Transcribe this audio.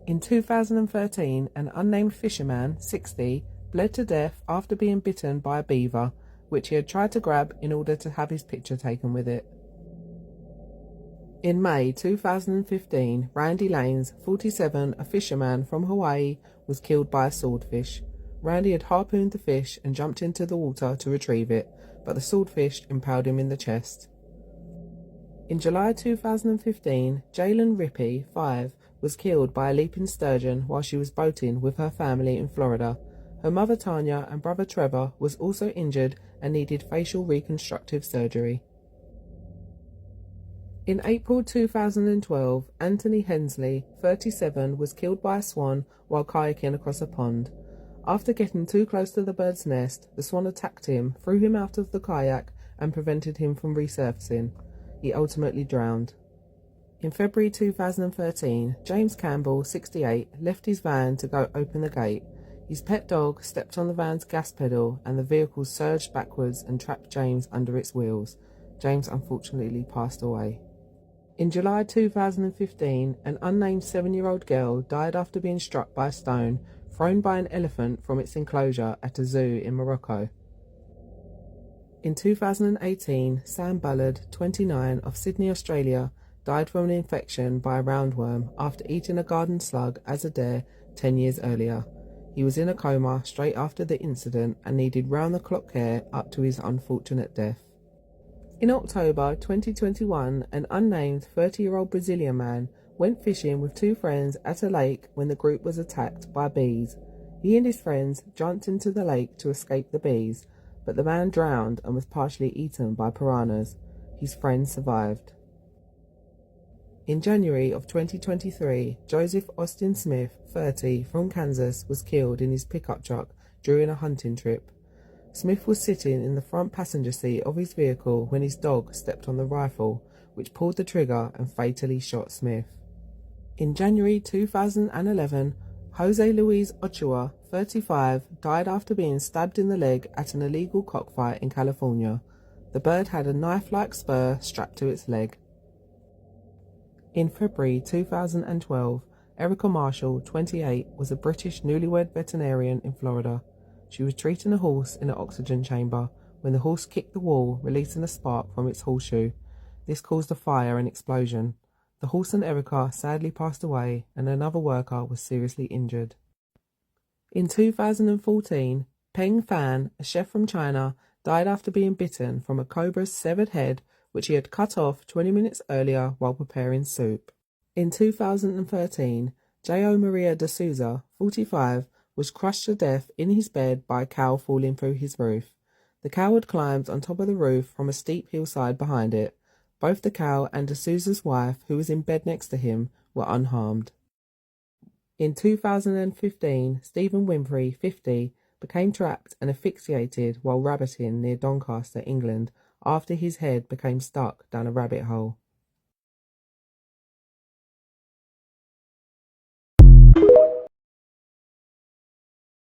In 2013, an unnamed fisherman, 60, bled to death after being bitten by a beaver, which he had tried to grab in order to have his picture taken with it. In May 2015, Randy Lanes, 47, a fisherman from Hawaii, was killed by a swordfish. Randy had harpooned the fish and jumped into the water to retrieve it, but the swordfish impaled him in the chest. In July 2015, Jalen Rippey, 5, was killed by a leaping sturgeon while she was boating with her family in Florida. Her mother Tanya and brother Trevor was also injured and needed facial reconstructive surgery. In April 2012, Anthony Hensley, 37, was killed by a swan while kayaking across a pond. After getting too close to the bird's nest, the swan attacked him, threw him out of the kayak, and prevented him from resurfacing. He ultimately drowned. In February 2013, James Campbell, 68, left his van to go open the gate. His pet dog stepped on the van's gas pedal and the vehicle surged backwards and trapped James under its wheels. James unfortunately passed away. In July 2015, an unnamed 7-year-old girl died after being struck by a stone thrown by an elephant from its enclosure at a zoo in Morocco. In 2018, Sam Bullard, 29, of Sydney, Australia, died from an infection by a roundworm after eating a garden slug as a dare 10 years earlier. He was in a coma straight after the incident and needed round-the-clock care up to his unfortunate death. In October 2021, an unnamed 30-year-old Brazilian man went fishing with 2 friends at a lake when the group was attacked by bees. He and his friends jumped into the lake to escape the bees, but the man drowned and was partially eaten by piranhas. His friends survived. In January of 2023, Joseph Austin Smith, 30, from Kansas, was killed in his pickup truck during a hunting trip. Smith was sitting in the front passenger seat of his vehicle when his dog stepped on the rifle, which pulled the trigger and fatally shot Smith. In January 2011, Jose Luis Ochoa, 35, died after being stabbed in the leg at an illegal cockfight in California. The bird had a knife-like spur strapped to its leg. In February 2012, Erica Marshall, 28, was a British newlywed veterinarian in Florida. She was treating a horse in an oxygen chamber when the horse kicked the wall, releasing a spark from its horseshoe. This caused a fire and explosion. The horse and Erica sadly passed away, and another worker was seriously injured. In 2014, Peng Fan, a chef from China, died after being bitten from a cobra's severed head, which he had cut off 20 minutes earlier while preparing soup. In 2013, J.O. Maria de Souza, 45, was crushed to death in his bed by a cow falling through his roof. The cow had climbed on top of the roof from a steep hillside behind it. Both the cow and de Souza's wife, who was in bed next to him, were unharmed. In 2015, Stephen Winfrey, 50, became trapped and asphyxiated while rabbiting near Doncaster, England, after his head became stuck down a rabbit hole.